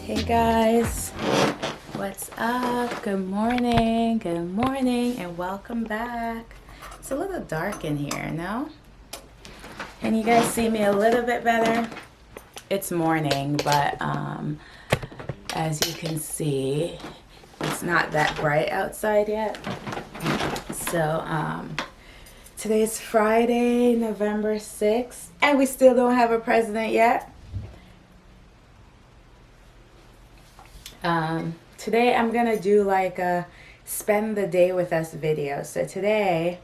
Hey guys, what's up? Good morning, and welcome back. It's a little dark in here, no? Can you guys see me a little bit better? It's morning, but as you can see, it's not that bright outside yet. So today's Friday, November 6th, and we still don't have a president yet. Today I'm gonna do like a spend the day with us video. So today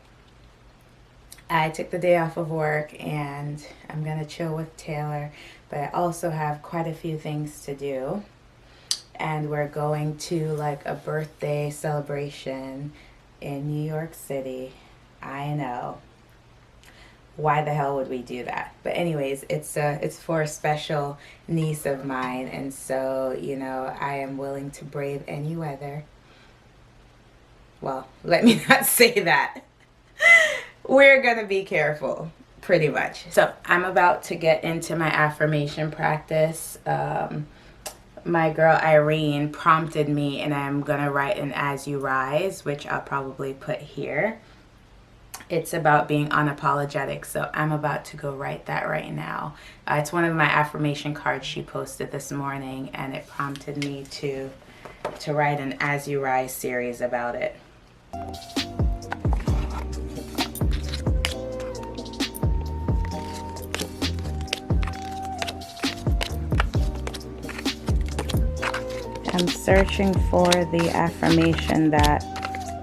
I took the day off of work and I'm gonna chill with Taylor, but I also have quite a few things to do, and we're going to like a birthday celebration in New York City. I know, why the hell would we do that? But anyways, it's for a special niece of mine, and so, you know, I am willing to brave any weather. Well, let me not say that. We're gonna be careful, pretty much. So I'm about to get into my affirmation practice. My girl Irene prompted me, and I'm gonna write an As You Rise, which I'll probably put here. It's about being unapologetic, so I'm about to go write that right now. It's one of my affirmation cards she posted this morning, and it prompted me to write an As You Rise series about it. I'm searching for the affirmation that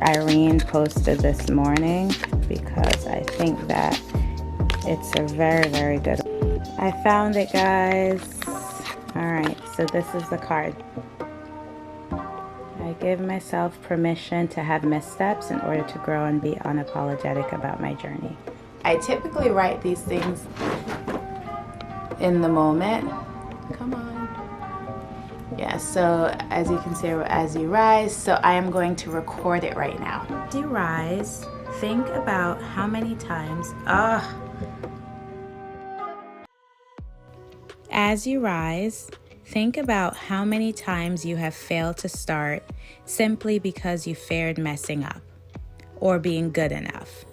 Irene posted this morning, because I think that it's a very, very good one. I found it, guys. Alright, so this is the card. I give myself permission to have missteps in order to grow and be unapologetic about my journey. I typically write these things in the moment. Come on. Yeah, so as you can see, As You Rise, so I am going to record it right now. As you rise, think about how many times, As you rise, think about how many times you have failed to start simply because you feared messing up or being good enough.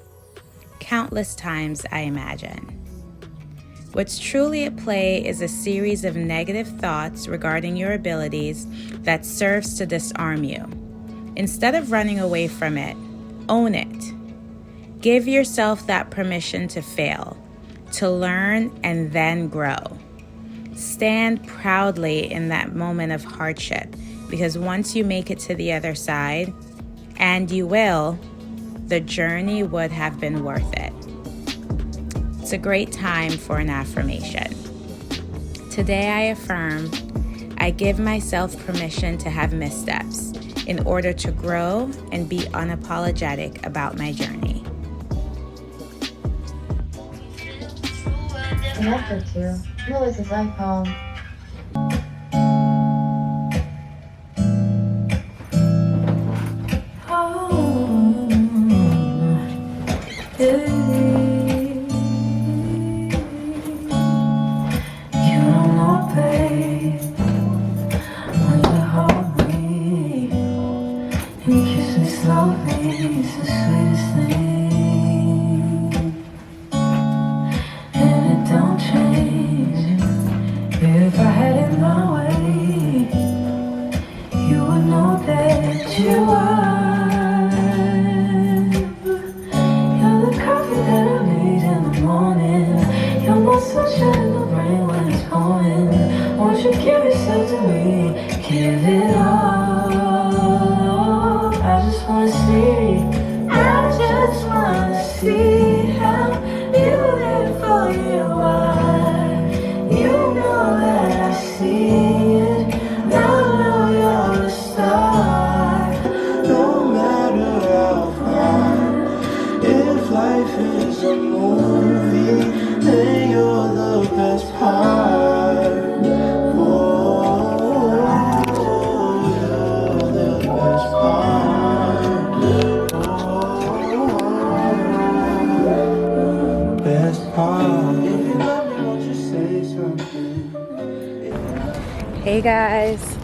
Countless times, I imagine. What's truly at play is a series of negative thoughts regarding your abilities that serves to disarm you. Instead of running away from it, own it. Give yourself that permission to fail, to learn, and then grow. Stand proudly in that moment of hardship, because once you make it to the other side, and you will, the journey would have been worth it. It's a great time for an affirmation. Today I affirm, I give myself permission to have missteps in order to grow and be unapologetic about my journey. Connected to Melissa's iPhone. If won't you give yourself to me? Give it all. I just wanna see. I just wanna see how you live for you are. You know that I see it. Now I know you're a star. No matter how far. If life is a movie, then you're the best part. Oh, you're the best part. Oh, best part. If you love me, won't you say something? Hey guys,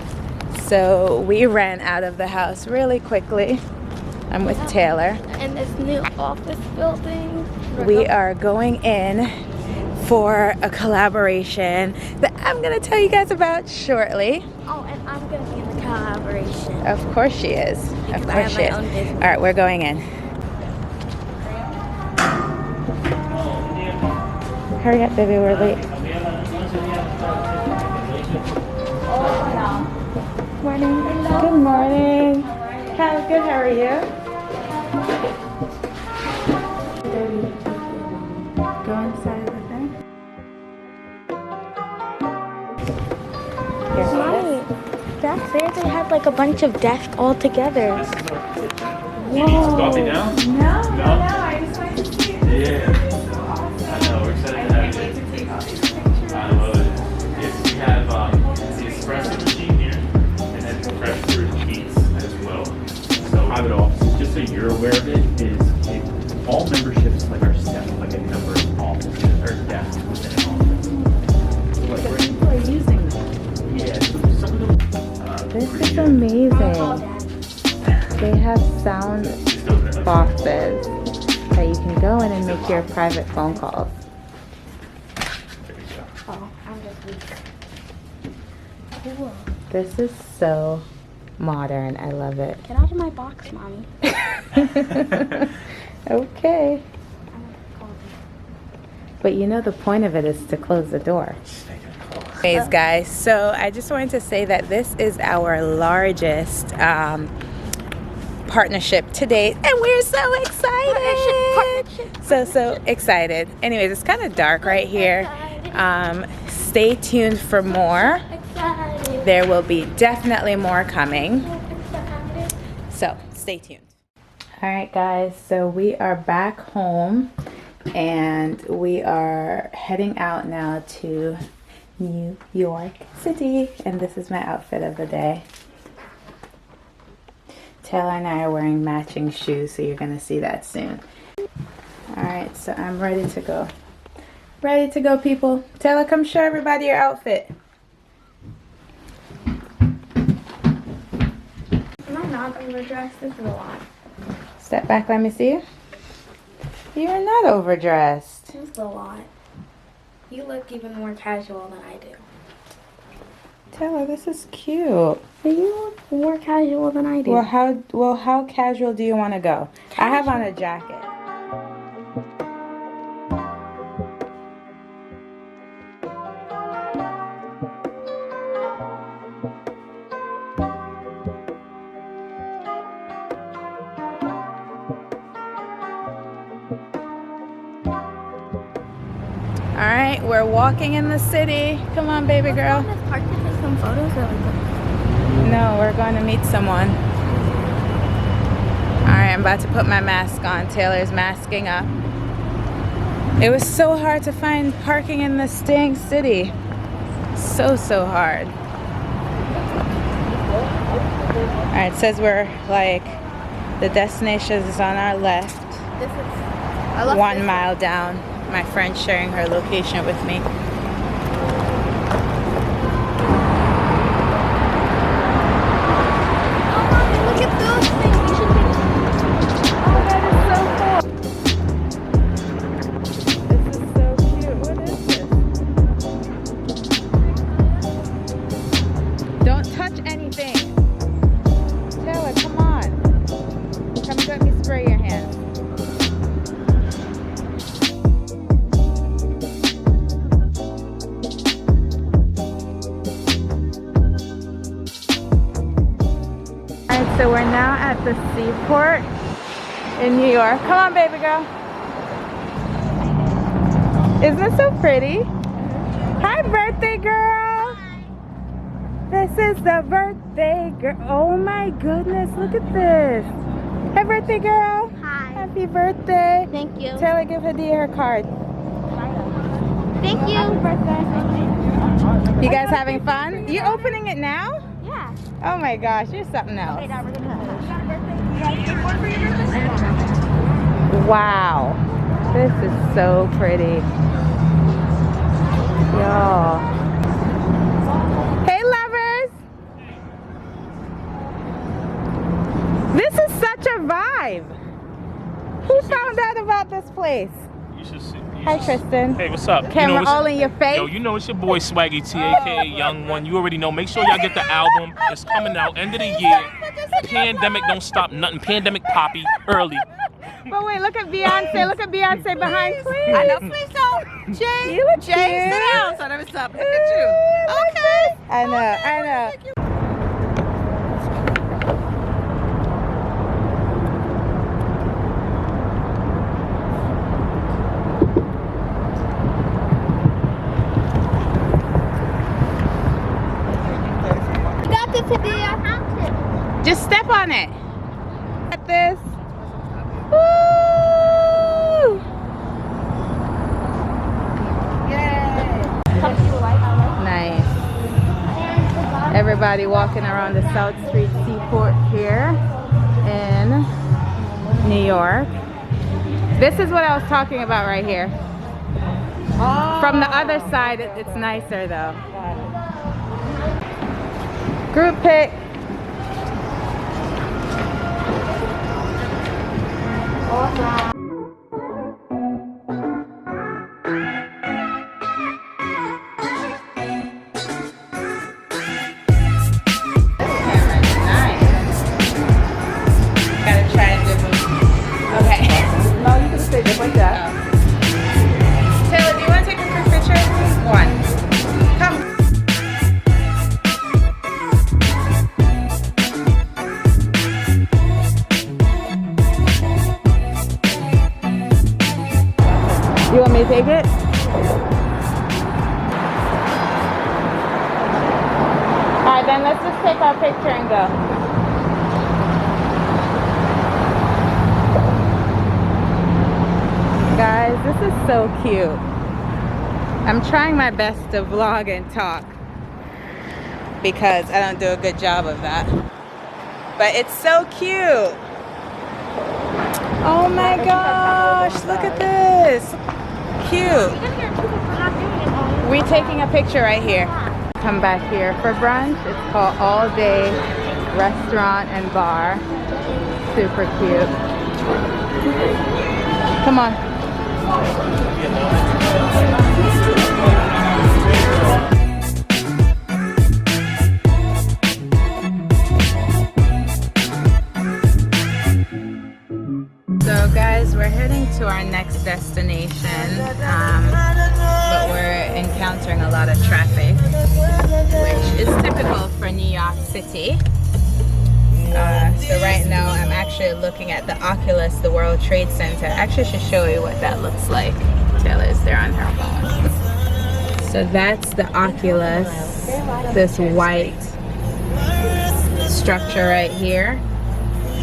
so we ran out of the house really quickly. I'm with Taylor. In this new office building. We are going in for a collaboration that I'm gonna tell you guys about shortly. Oh, and I'm gonna be in the collaboration. Of course she is. Of Because I course have she my is. own business. All right, we're going in. Hurry up, baby, we're late. Morning. Good morning. How good? How are you? Go inside the thing. Mommy, back there they had like a bunch of desks all together. Coffee now? No, I just wanted to see it. Yeah. So awesome. I know, we're excited I to have can't you. wait to take all these pictures. I love it. Yes, we have the espresso machine here, and then fresh brewed beats as well. So private offices, just so you're aware of it, is all memberships like are set like a number of offices or desks within an office. So like we're, People are using them. yeah, so some of them. This is amazing. They have sound Just open it up. boxes that you can go in and make your private phone calls. There you go. Oh, I'm just weak. Cool. This is so modern. I love it. Get out of my box, Mommy. Okay. I'm gonna call you. But you know the point of it is to close the door. Just making a call. Anyways, guys, so I just wanted to say that this is our largest partnership to date, and we're so excited. So excited. Anyways, it's kind of dark right here. Stay tuned for more. Excited. There will be definitely more coming. Excited. So stay tuned. All right, guys, so we are back home and we are heading out now to New York City, and this is my outfit of the day. Taylor and I are wearing matching shoes, so you're gonna see that soon. All right, so I'm ready to go. Ready to go, people. Taylor, come show everybody your outfit. Am I not overdressed? This is a lot. Step back, let me see you. You're not overdressed. This is a lot. You look even more casual than I do. Taylor, this is cute. But you look more casual than I do. Well, how casual do you want to go? I have on a jacket. All right, we're walking in the city. Come on, baby girl. Let's park to take some photos of it. No, we're going to meet someone. All right, I'm about to put my mask on. Taylor's masking up. It was so hard to find parking in this dang city. So hard. All right, it says we're like, the destination is on our left. This is. I love 1 this. mile down. My friend's sharing her location with me. Oh, Mommy, look at those things. We should make. Oh, that is so cool. This is so cute. What is this? Don't touch anything. Taylor, come on. Come let me spray your hands. So we're now at the seaport in New York. Come on, baby girl. Isn't it so pretty? Hi, birthday girl. This is the birthday girl. Oh my goodness, look at this. Hi, birthday girl. Hi. Happy birthday. Thank you. Taylor, give Hadia her card. Thank you. Happy birthday. You guys having fun? You opening it now? Yeah. Oh my gosh, you're something else. Okay, now we're gonna Wow. This is so pretty. Y'all. Hey lovers! This is such a vibe. Who found out about this place? You should see. Hi Tristan. Hey, what's up? Camera it's- all in your face. Yo, you know it's your boy Swaggy T, aka Young One. You already know. Make sure y'all get the album. It's coming out end of the year. Pandemic don't stop nothing. Pandemic Poppy early. But wait, look at Beyonce. Look at Beyonce behind. Please. I know, please don't. Jay, You look Jay, cute. sit down. So what's up? Look at you. Okay. I know. Got this idea. Just step on it. At this. Woo! Nice. Everybody walking around the South Street Seaport here in New York. This is what I was talking about right here. From the other side, it's nicer though. Group pic. Gotta try and dip them. Okay. No, you can stay just like that. Taylor, do you want to take a quick picture? One. Come. You want me to take it? Alright, then let's just take our picture and go. Guys, this is so cute. I'm trying my best to vlog and talk because I don't do a good job of that. But it's so cute. Oh my gosh, look at this. Cute. We're taking a picture right here. Come back here for brunch. It's called All Day Restaurant and Bar. Super cute. Come on. So guys, we're heading to our next destination, but we're encountering a lot of traffic, which is typical for New York City. So right now I'm actually looking at the Oculus, the World Trade Center. I actually should show you what that looks like. Taylor's there on her phone. So that's the Oculus, this white structure right here.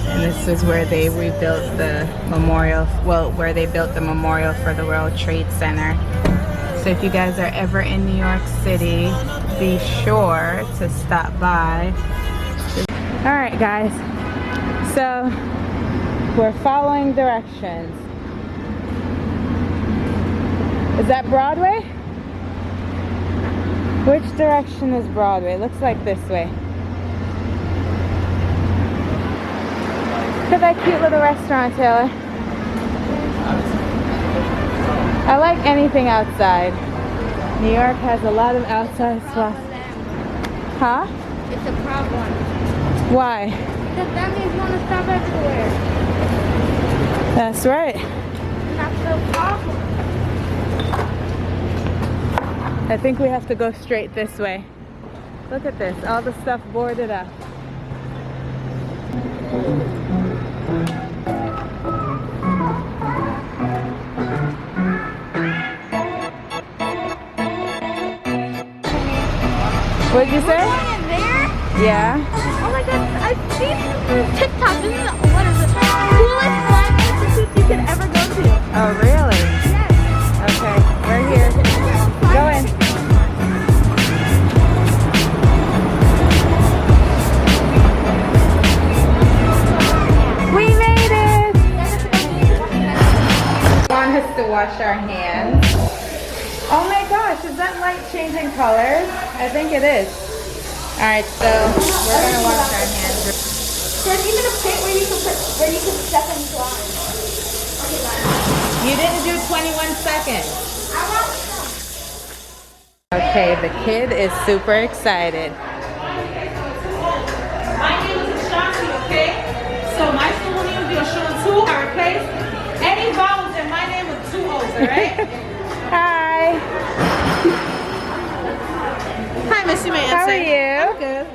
And this is where they rebuilt the memorial, well, where they built the memorial for the World Trade Center. So if you guys are ever in New York City, be sure to stop by. All right, guys. So we're following directions. Is that Broadway? Which direction is Broadway? Looks like this way. Look at that cute little restaurant, Taylor. I like anything outside. New York has a lot of outside spots. Huh? It's a problem. Why? Because that means you want to stop everywhere. That's right. That's so awful. I think we have to go straight this way. Look at this, all the stuff boarded up. What'd you say? In there? Yeah. Oh my god, I've seen this through TikTok. This is what is it? Coolest slime institute you could ever go to. Oh, really? Yes. Okay, we're here. Go in. We made it! Want us to wash our hands. Oh my gosh, is that light changing colors? I think it is. Alright, so we're gonna wash our hands. There's even a pit where you can step in slime. You didn't do 21 seconds. Okay, the kid is super excited. My name is Ashanti, okay? So my school name is Ashanti. I replace any vowels in my name with 2 O's, alright? Hi. Hi, Miss, you may How answer. are you? Good.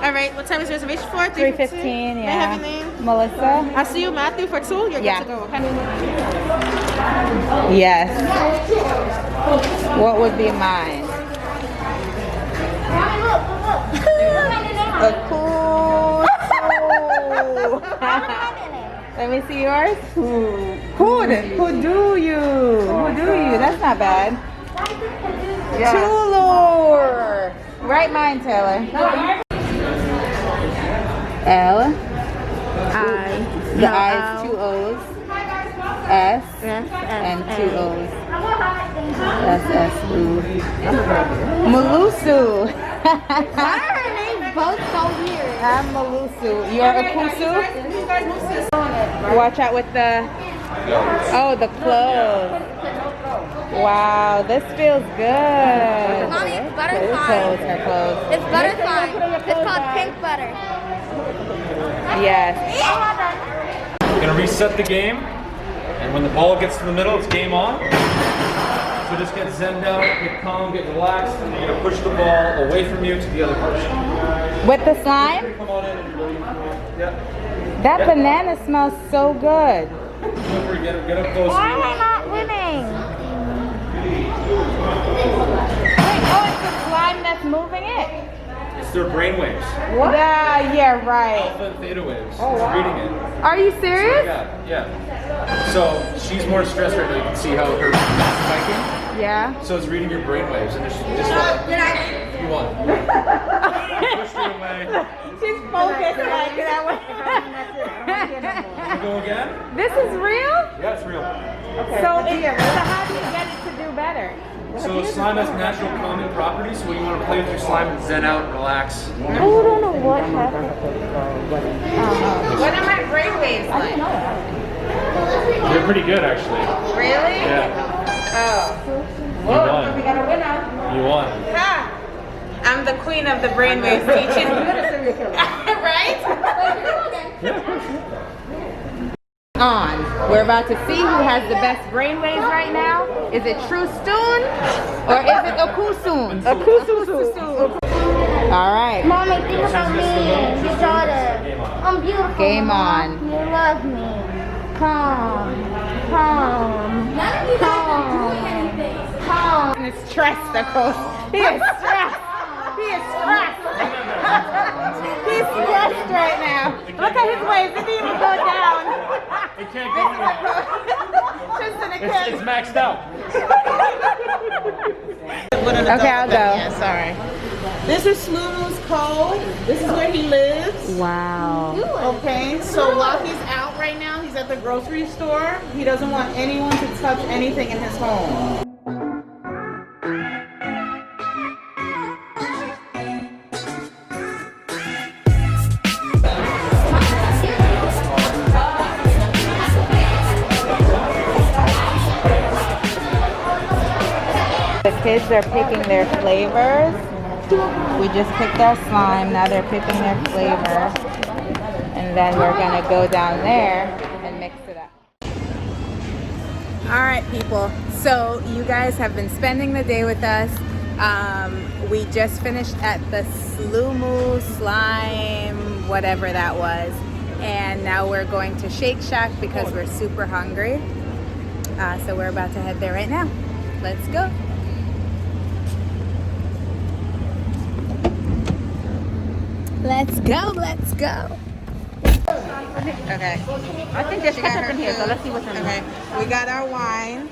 Alright, what time is your reservation for? 3:15, May I have yeah. your name? Melissa? I see you, Matthew, for 2. You're Yeah. good to go, okay? Yes. What would be mine? A cool stool. Let me see yours. Who do you? That's not bad. Tulor. Write mine, Taylor. L. The I is 2 O's. S and 2 O's. S-S-U. Malusu. Our names both so weird. I'm Malusu. You're a Kusu? Watch out with the... Oh, the clothes. Wow, this feels good. Mommy, it's Her butterfly. clothes, her clothes. It's butterfly. It's called pink butter. Yes. We're gonna reset the game, and when the ball gets to the middle, it's game on. So just get zened out, get calm, get relaxed, and you're gonna push the ball away from you to the other person. With the slime? Come on in and you're ready. Yeah. That banana smells so good. Feel free, get up close. Why am I not winning? Wait, oh, it's the slime that's moving it. It's their brain waves, Yeah, right. alpha and theta waves. It's reading it. Are you serious? Yeah. So she's more stressed right now. You can see how her spiking. Yeah. So it's reading your brain waves, and just you won. Pushed her away. She's focused like that way. You go again? This is real? Yeah, it's real. So how do you get it to do better? So slime has natural calming properties, so when you want to play with your slime and zen out, relax. I don't know what happened. What are my brainwaves like? They're pretty good, actually. Really? Yeah. Oh. You won. We got a winner. You won. Ha! I'm the queen of the brainwaves teaching. Right? On. We're about to see who has the best brainwaves right now. Is it True Stoon or is it Okusun? Okusun. All right. Mommy, think about me, your daughter. I'm beautiful. Game on. You love me. Come. He's stressed, of course. He is stressed. He's stressed right now. Look at his waves. It didn't even go down. It can't go anywhere. Tristan, it It's can't. maxed out. Okay, I'll go. Yeah, sorry. This is Slumu's Cove. This is where he lives. Wow. Okay, so while he's out right now, he's at the grocery store. He doesn't want anyone to touch anything in his home. The kids are picking their flavors. We just picked our slime, now they're picking their flavor. And then we're gonna go down there and mix it up. All right, people. So you guys have been spending the day with us. We just finished at the Slumu Slime, whatever that was. and now we're going to Shake Shack because we're super hungry. So we're about to head there right now. Let's go. Let's go, let's go. Okay. I think there's ketchup in here, so let's see what's in Okay, we got our wine.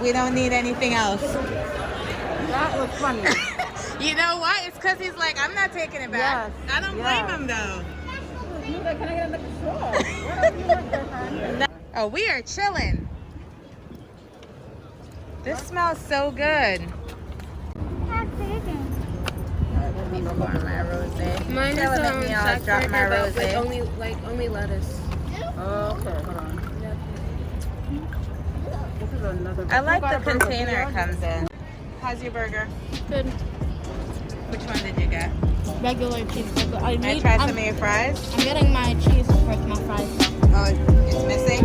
We don't need anything else. That was funny. You know what? It's because he's like, I'm not taking it back. Yes, I don't blame him though. He's like, can I get another straw? Whatever you want, girlfriend. Oh, we are chilling. This smells so good. Let me pour my rosé. Mine is Taylor, let me drop my rosé. only lettuce. Oh, okay, hold on. This is another. I like the container it comes in. How's your burger? Good. Which one did you get? Regular cheeseburger. Can I try some of your fries? I'm getting my cheese with my fries. Oh, it's missing?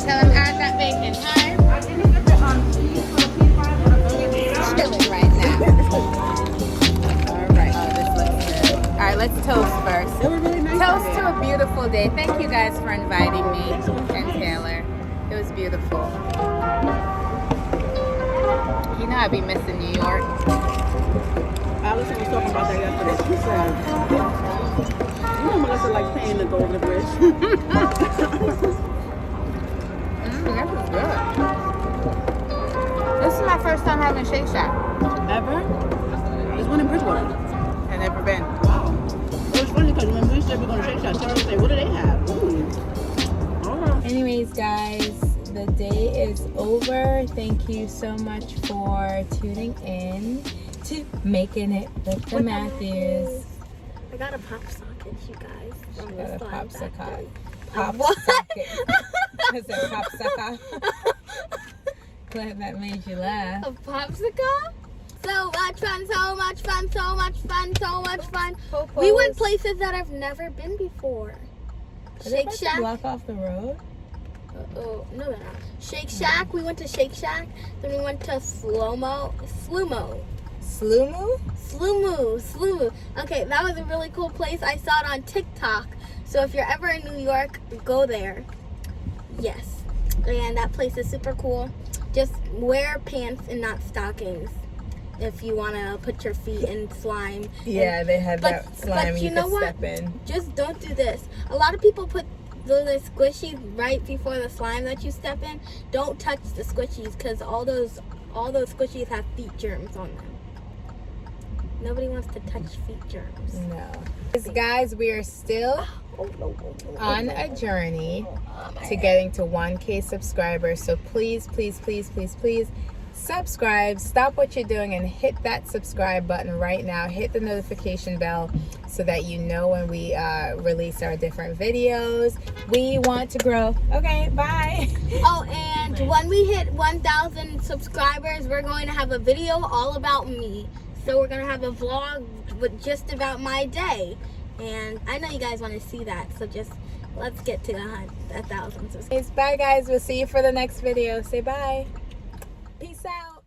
Tell him add that bacon, hi. Chilling right now. Alright, oh, this looks good. Alright, let's toast first. Toast to a beautiful day. Thank you guys for inviting me and Taylor. It was beautiful. You know I'd be missing New York. Allison was talking about that yesterday. She said, you know Melissa likes paying to go over the bridge. That was good. This is my first time having Shake Shack. Ever? There's one in Bridgewater. I've never been. Wow. It was funny because when we said we're going to Shake Shack, Sarah would say, what do they have? Ooh. All right. Anyways, guys, the day is over. Thank you so much for tuning in to Making It with the Matthews. I got a pop socket, you guys. She got a pop socket. Pop Pop socket. Is it pop socket? Glad that made you laugh. A popsicle? So much fun, so much fun, so much fun, so much fun. We went places that I've never been before. Shake Shack. Block off the road. Oh, no, they're not. Shake Shack. We went to Shake Shack. Then we went to Slumo. Slumu? Slumu. Okay, that was a really cool place. I saw it on TikTok. So if you're ever in New York, go there. Yes. And that place is super cool. Just wear pants and not stockings if you want to put your feet in slime. Yeah, they had that slime but you know could what? step in. Just don't do this. A lot of people put the squishies right before the slime that you step in. Don't touch the squishies because all those squishies have feet germs on them. Nobody wants to touch feet germs. No. Guys, we are still on a journey to getting to 1K subscribers. So please, please, please, please, please subscribe. Stop what you're doing and hit that subscribe button right now. Hit the notification bell so that you know when we release our different videos. We want to grow. Okay, bye. Oh, and when we hit 1,000 subscribers, we're going to have a video all about me. So we're going to have a vlog with just about my day. And I know you guys want to see that. So just let's get to 1,000 subscribers. Bye, guys. We'll see you for the next video. Say bye. Peace out.